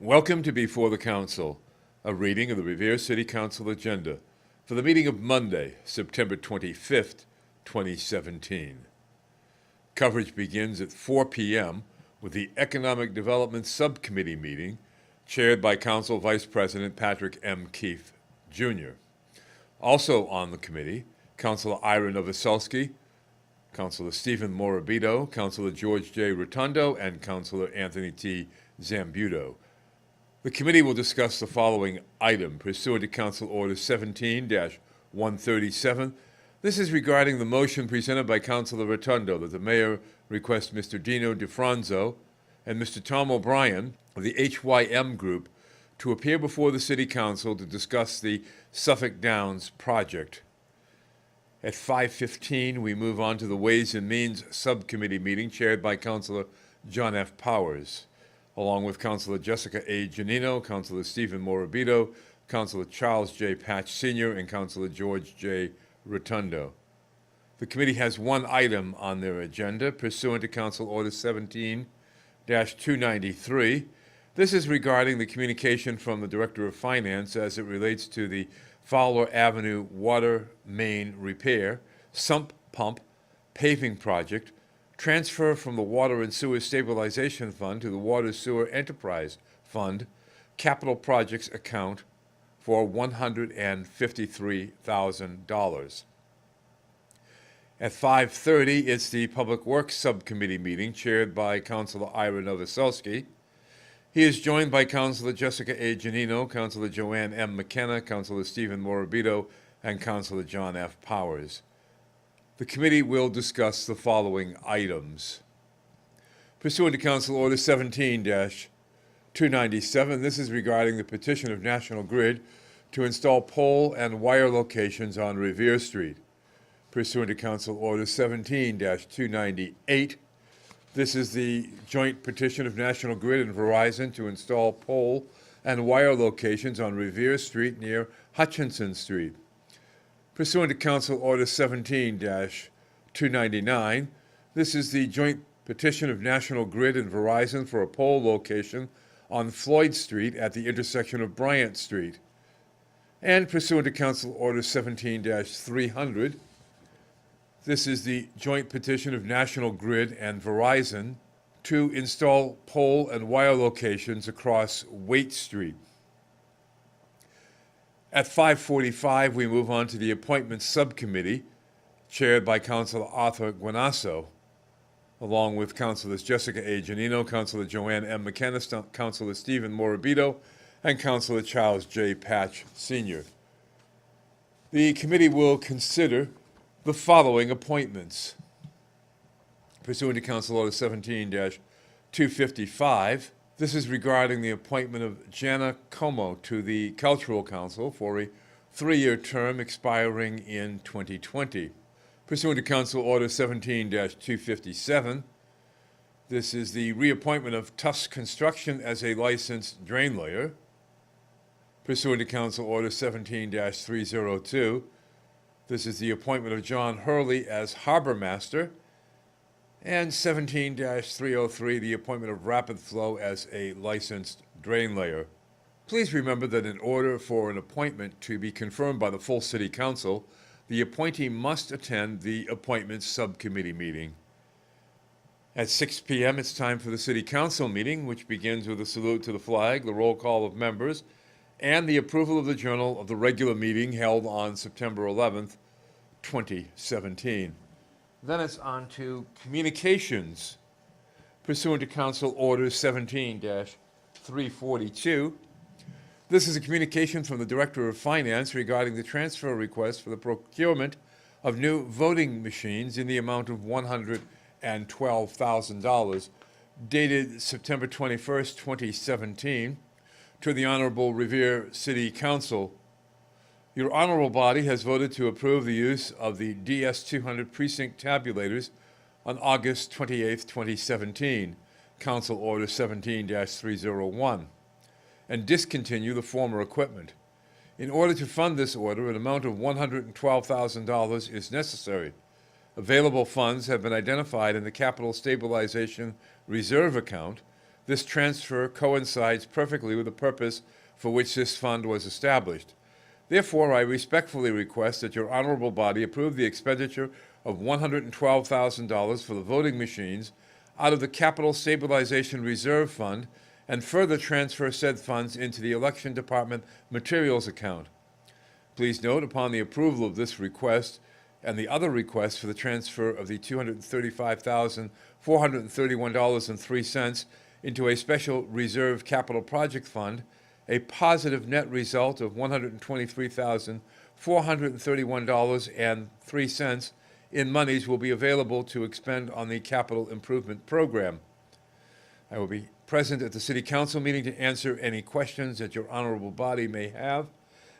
Welcome to Before the Council, a reading of the Revere City Council agenda for the meeting of Monday, September 25th, 2017. Coverage begins at 4 p.m. with the Economic Development Subcommittee meeting, chaired by Council Vice President Patrick M. Keefe, Jr. Also on the committee, Councilor Ira Novoselsky, Councilor Stephen Morabito, Councilor George J. Rotundo, and Councilor Anthony T. Zambuto. The committee will discuss the following item pursuant to Council Order 17-137. This is regarding the motion presented by Councilor Rotundo that the mayor request Mr. Dino DeFranzo and Mr. Tom O'Brien of the HYM Group to appear before the City Council to discuss the Suffolk Downs project. At 5:15, we move on to the Ways and Means Subcommittee meeting chaired by Councilor John F. Powers, along with Councilor Jessica A. Giannino, Councilor Stephen Morabito, Councilor Charles J. Patch Sr., and Councilor George J. Rotundo. The committee has one item on their agenda pursuant to Council Order 17-293. This is regarding the communication from the Director of Finance as it relates to the Fowler Avenue water main repair, sump pump, paving project, transfer from the Water and Sewer Stabilization Fund to the Water Sewer Enterprise Fund, capital projects account for $153,000. At 5:30, it's the Public Works Subcommittee meeting chaired by Councilor Ira Novoselsky. He is joined by Councilor Jessica A. Giannino, Councilor Joanne M. McKenna, Councilor Stephen Morabito, and Councilor John F. Powers. The committee will discuss the following items. Pursuant to Council Order 17-297, this is regarding the petition of National Grid to install pole and wire locations on Revere Street. Pursuant to Council Order 17-298, this is the joint petition of National Grid and Verizon to install pole and wire locations on Revere Street near Hutchinson Street. Pursuant to Council Order 17-299, this is the joint petition of National Grid and Verizon for a pole location on Floyd Street at the intersection of Bryant Street. And pursuant to Council Order 17-300, this is the joint petition of National Grid and Verizon to install pole and wire locations across Waite Street. At 5:45, we move on to the Appointments Subcommittee, chaired by Councilor Arthur Guanasso, along with Councilors Jessica A. Giannino, Councilor Joanne M. McKenna, Councilor Stephen Morabito, and Councilor Charles J. Patch Sr. The committee will consider the following appointments. Pursuant to Council Order 17-255, this is regarding the appointment of Jana Como to the Cultural Council for a 3-year term expiring in 2020. Pursuant to Council Order 17-257, this is the reappointment of Tufts Construction as a licensed drain layer. Pursuant to Council Order 17-302, this is the appointment of John Hurley as Harbor Master. And 17-303, the appointment of Rapid Flow as a licensed drain layer. Please remember that in order for an appointment to be confirmed by the full City Council, the appointee must attend the Appointments Subcommittee meeting. At 6 p.m., it's time for the City Council meeting, which begins with a salute to the flag, the roll call of members, and the approval of the journal of the regular meeting held on September 11th, 2017. Then it's on to communications. Pursuant to Council Order 17-342, this is a communication from the Director of Finance regarding the transfer request for the procurement of new voting machines in the amount of $112,000, dated September 21st, 2017, to the Honorable Revere City Council. Your honorable body has voted to approve the use of the DS200 precinct tabulators on August 28, 2017, Council Order 17-301, and discontinue the former equipment. In order to fund this order, an amount of $112,000 is necessary. Available funds have been identified in the Capital Stabilization Reserve account, This transfer coincides perfectly with the purpose for which this fund was established. Therefore, I respectfully request that your honorable body approve the expenditure of $112,000 for the voting machines out of the Capital Stabilization Reserve Fund and further transfer said funds into the Election Department Materials account. Please note, upon the approval of this request and the other requests for the transfer of the $235,431.03 into a special reserve capital project fund, a positive net result of $123,431.03 in monies will be available to expend on the capital improvement program. I will be present at the City Council meeting to answer any questions that your honorable body may have.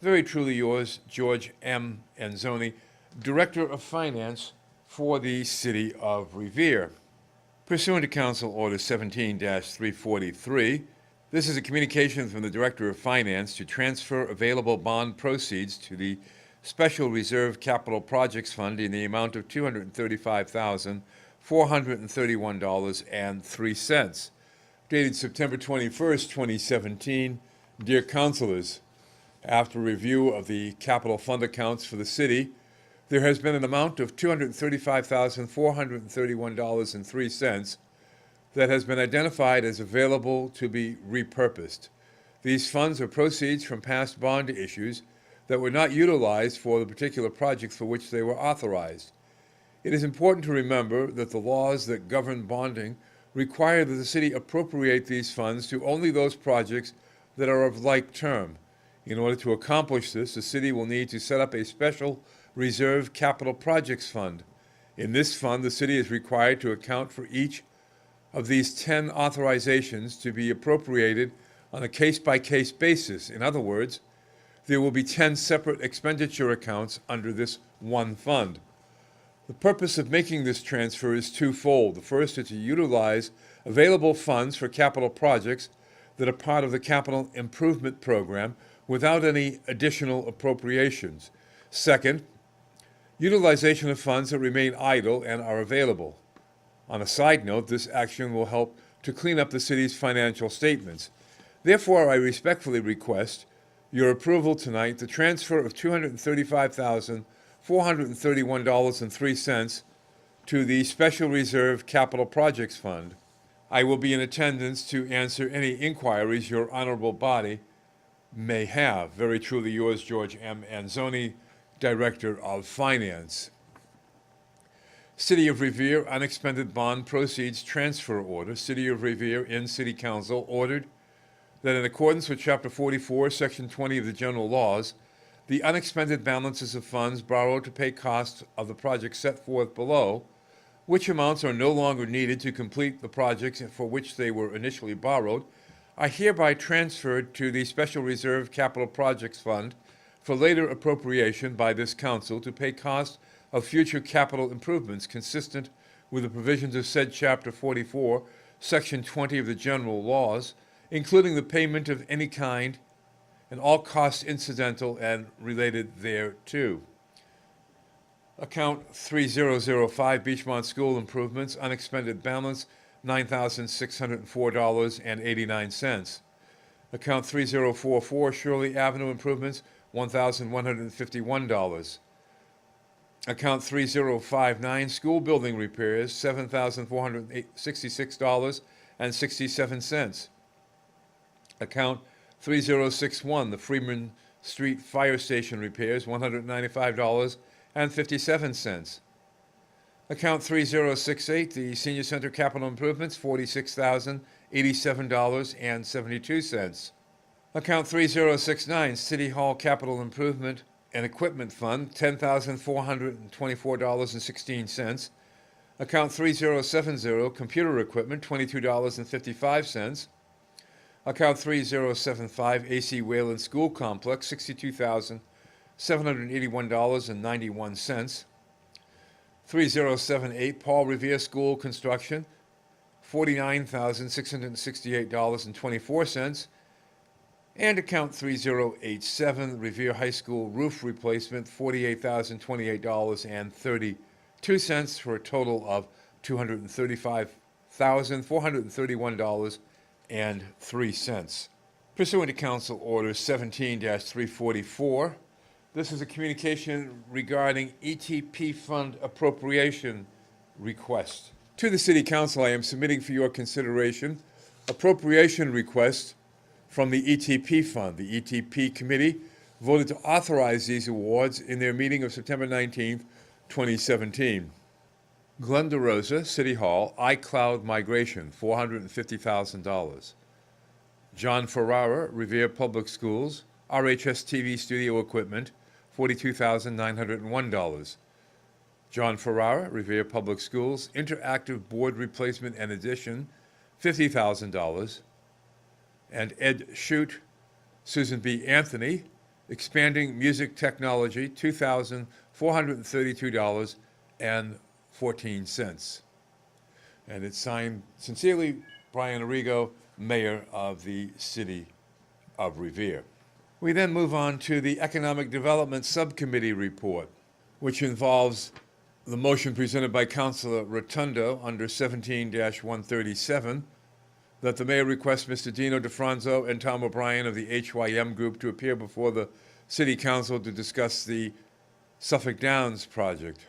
Very truly yours, George M. Anzoni, Director of Finance for the City of Revere. Pursuant to Council Order 17-343, this is a communication from the Director of Finance to transfer available bond proceeds to the Special Reserve Capital Projects Fund in the amount of $235,431.03. Dated September 21st, 2017. Dear Councilors, after review of the capital fund accounts for the city, there has been an amount of $235,431.03 that has been identified as available to be repurposed. These funds are proceeds from past bond issues that were not utilized for the particular projects for which they were authorized. It is important to remember that the laws that govern bonding require that the city appropriate these funds to only those projects that are of like term. In order to accomplish this, the city will need to set up a special reserve capital projects fund. In this fund, the city is required to account for each of these 10 authorizations to be appropriated on a case-by-case basis. In other words, there will be 10 separate expenditure accounts under this one fund. The purpose of making this transfer is twofold. The first is to utilize available funds for capital projects that are part of the capital improvement program without any additional appropriations. Second, utilization of funds that remain idle and are available. On a side note, this action will help to clean up the city's financial statements. Therefore, I respectfully request your approval tonight the transfer of $235,431.03 to the Special Reserve Capital Projects Fund. I will be in attendance to answer any inquiries your honorable body may have. Very truly yours, George M. Anzoni, Director of Finance. City of Revere Unexpended Bond Proceeds Transfer Order. City of Revere in City Council ordered that in accordance with Chapter 44, Section 20 of the General Laws, the unexpended balances of funds borrowed to pay costs of the projects set forth below, which amounts are no longer needed to complete the projects for which they were initially borrowed, are hereby transferred to the Special Reserve Capital Projects Fund for later appropriation by this council to pay costs of future capital improvements consistent with the provisions of said Chapter 44, Section 20 of the General Laws, including the payment of any kind and all costs incidental and related thereto. Account 3005, Beachmont School Improvements, unexpended balance, $9,604.89. Account 3044, Shirley Avenue Improvements, $1,151. Account 3059, School Building Repairs, $7,466.67. Account 3061, the Freeman Street Fire Station Repairs, $195.57. Account 3068, the Senior Center Capital Improvements, $46,087.72. Account 3069, City Hall Capital Improvement and Equipment Fund, $10,424.16. Account 3070, Computer Equipment, $22.55. Account 3075, AC Wayland School Complex, $62,781.91. 3078, Paul Revere School Construction, $49,668.24. And account 3087, Revere High School Roof Replacement, $48,028.32 for a total of $235,431.94. Pursuant to Council Order 17-344, this is a communication regarding ETP fund appropriation request. To the City Council, I am submitting for your consideration appropriation request from the ETP fund. The ETP committee voted to authorize these awards in their meeting of September 19th, 2017. Glenda Rosa, City Hall, iCloud Migration, $450,000. John Ferrara, Revere Public Schools, RHS TV studio equipment, $42,901. John Ferrara, Revere Public Schools, interactive board replacement and addition, $50,000. And Ed Shute, Susan B. Anthony, expanding music technology, $2,432.14. And it's signed, sincerely, Brian Arrigo, Mayor of the City of Revere. We then move on to the Economic Development Subcommittee report, which involves the motion presented by Councilor Rotundo under 17-137 that the mayor request Mr. Dino DeFranzo and Tom O'Brien of the HYM Group to appear before the City Council to discuss the Suffolk Downs project.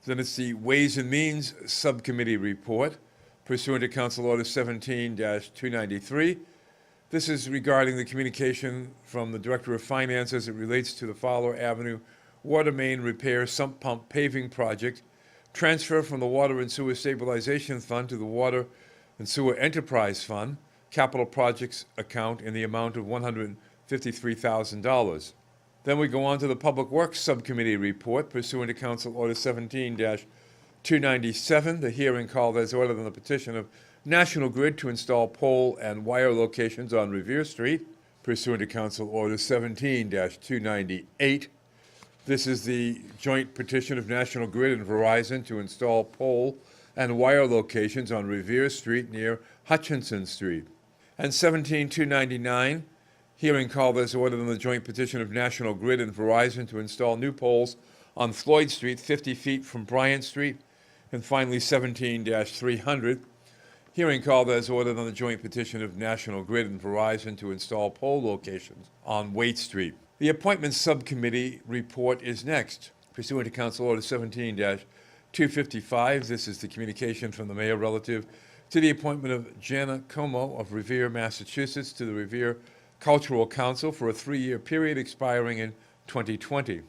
Then it's the Ways and Means Subcommittee report pursuant to Council Order 17-293. This is regarding the communication from the Director of Finance as it relates to the Fowler Avenue Water Main Repair Sump Pump Paving Project, transfer from the Water and Sewer Stabilization Fund to the Water and Sewer Enterprise Fund, capital projects account in the amount of $153,000. Then we go on to the Public Works Subcommittee report pursuant to Council Order 17-297. The hearing called as ordered on the petition of National Grid to install pole and wire locations on Revere Street pursuant to Council Order 17-298. This is the joint petition of National Grid and Verizon to install pole and wire locations on Revere Street near Hutchinson Street. And 17-299. Hearing called as ordered on the joint petition of National Grid and Verizon to install new poles on Floyd Street, 50 feet from Bryant Street. And finally, 17-300. Hearing called as ordered on the joint petition of National Grid and Verizon to install pole locations on Waite Street. The Appointments Subcommittee report is next. Pursuant to Council Order 17-255, this is the communication from the mayor relative to the appointment of Jana Como of Revere, Massachusetts, to the Revere Cultural Council for a 3-year period expiring in 2020.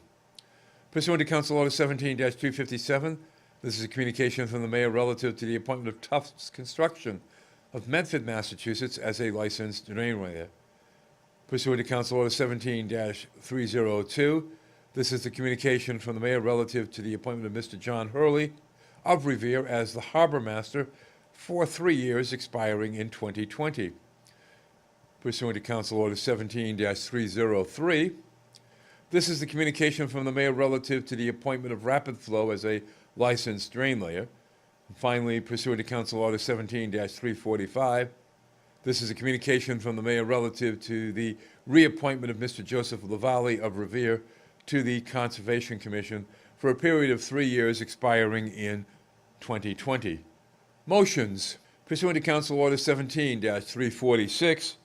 Pursuant to Council Order 17-257, this is a communication from the mayor relative to the appointment of Tufts Construction of Medford, Massachusetts, as a licensed drainlayer. Pursuant to Council Order 17-302, this is the communication from the mayor relative to the appointment of Mr. John Hurley of Revere as the harbor master for 3 years expiring in 2020. Pursuant to Council Order 17-303, this is the communication from the mayor relative to the appointment of Rapid Flow as a licensed drainlayer. And finally, pursuant to Council Order 17-345, this is a communication from the mayor relative to the reappointment of Mr. Joseph Lavallee of Revere to the Conservation Commission for a period of 3 years expiring in 2020. Motions. Pursuant to Council Order 17-346,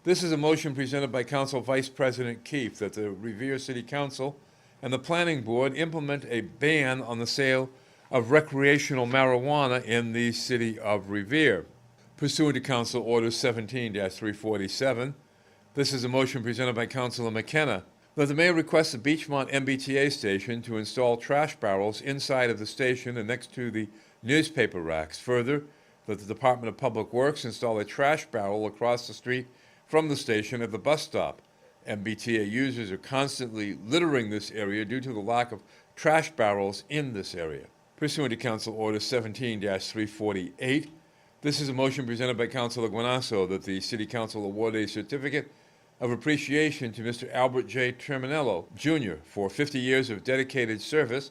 this is a motion presented by Council Vice President Keefe that the Revere City Council and the Planning Board implement a ban on the sale of recreational marijuana in the city of Revere. Pursuant to Council Order 17-347, this is a motion presented by Councilor McKenna that the mayor requests the Beachmont MBTA station to install trash barrels inside of the station and next to the newspaper racks. Further, that the Department of Public Works install a trash barrel across the street from the station at the bus stop. MBTA users are constantly littering this area due to the lack of trash barrels in this area. Pursuant to Council Order 17-348, this is a motion presented by Councilor Guanasso that the City Council award a certificate of appreciation to Mr. Albert J. Terminello, Jr. for 50 years of dedicated service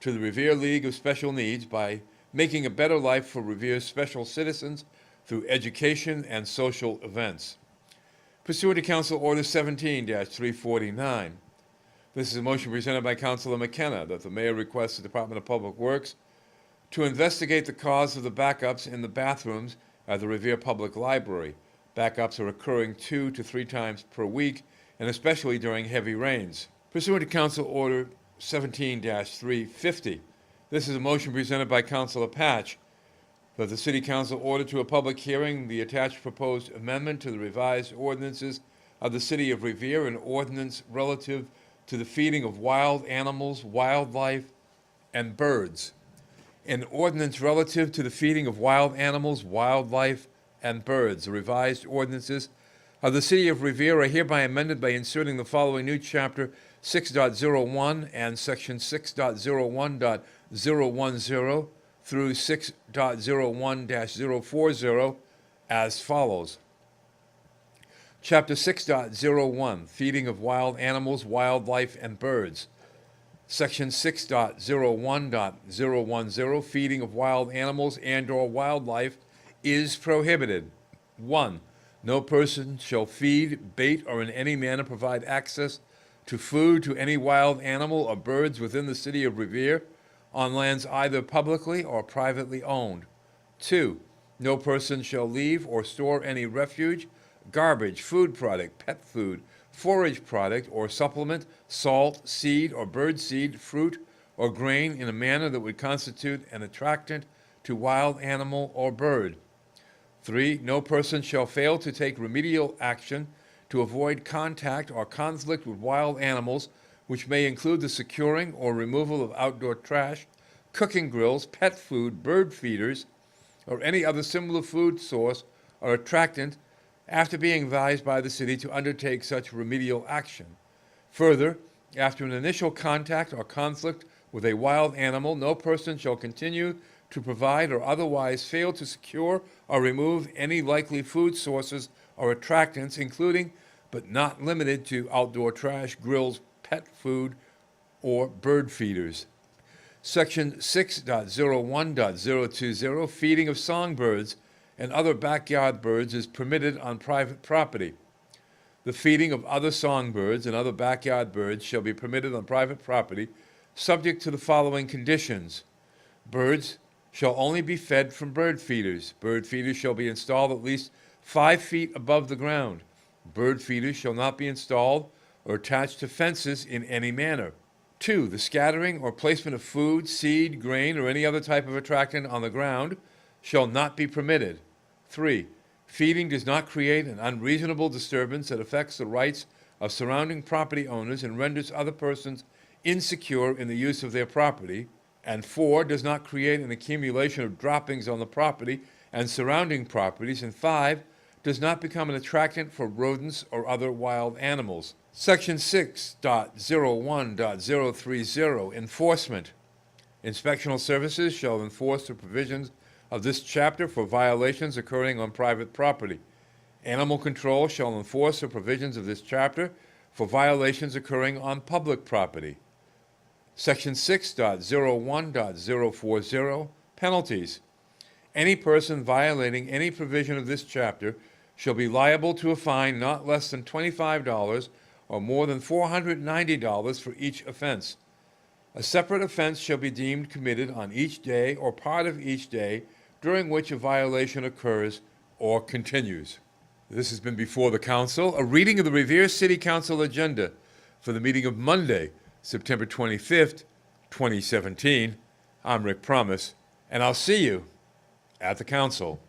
to the Revere League of Special Needs by making a better life for Revere's special citizens through education and social events. Pursuant to Council Order 17-349, this is a motion presented by Councilor McKenna that the mayor requests the Department of Public Works to investigate the cause of the backups in the bathrooms at the Revere Public Library. Backups are occurring 2 to 3 times per week, and especially during heavy rains. Pursuant to Council Order 17-350, this is a motion presented by Councilor Patch that the City Council order to a public hearing the attached proposed amendment to the revised ordinances of the City of Revere, an ordinance relative to the feeding of wild animals, wildlife, and birds. An ordinance relative to the feeding of wild animals, wildlife, and birds. The revised ordinances of the City of Revere are hereby amended by inserting the following new chapter 6.01 and section 6.01.010 through 6.01-040 as follows. Chapter 6.01, Feeding of Wild Animals, Wildlife, and Birds. Section 6.01.010, Feeding of Wild Animals and/or Wildlife, is prohibited. 1. No person shall feed, bait, or in any manner provide access to food to any wild animal or birds within the City of Revere on lands either publicly or privately owned. 2. No person shall leave or store any refuge, garbage, food product, pet food, forage product, or supplement, salt, seed, or bird seed, fruit, or grain in a manner that would constitute an attractant to wild animal or bird. 3. No person shall fail to take remedial action to avoid contact or conflict with wild animals, which may include the securing or removal of outdoor trash, cooking grills, pet food, bird feeders, or any other similar food source or attractant after being advised by the city to undertake such remedial action. Further, after an initial contact or conflict with a wild animal, no person shall continue to provide or otherwise fail to secure or remove any likely food sources or attractants, including but not limited to outdoor trash, grills, pet food, or bird feeders. Section 6.01.020, Feeding of songbirds and other backyard birds is permitted on private property. The feeding of other songbirds and other backyard birds shall be permitted on private property, subject to the following conditions. Birds shall only be fed from bird feeders. Bird feeders shall be installed at least 5 feet above the ground. Bird feeders shall not be installed or attached to fences in any manner. 2. The scattering or placement of food, seed, grain, or any other type of attractant on the ground shall not be permitted. 3. Feeding does not create an unreasonable disturbance that affects the rights of surrounding property owners and renders other persons insecure in the use of their property. And 4. Does not create an accumulation of droppings on the property and surrounding properties. And 5. Does not become an attractant for rodents or other wild animals. Section 6.01.030, Enforcement. Inspectional services shall enforce the provisions of this chapter for violations occurring on private property. Animal control shall enforce the provisions of this chapter for violations occurring on public property. Section 6.01.040, Penalties. Any person violating any provision of this chapter shall be liable to a fine not less than $25 or more than $490 for each offense. A separate offense shall be deemed committed on each day or part of each day during which a violation occurs or continues. This has been before the council, a reading of the Revere City Council agenda for the meeting of Monday, September 25th, 2017. I'm Rick Promise, and I'll see you at the council.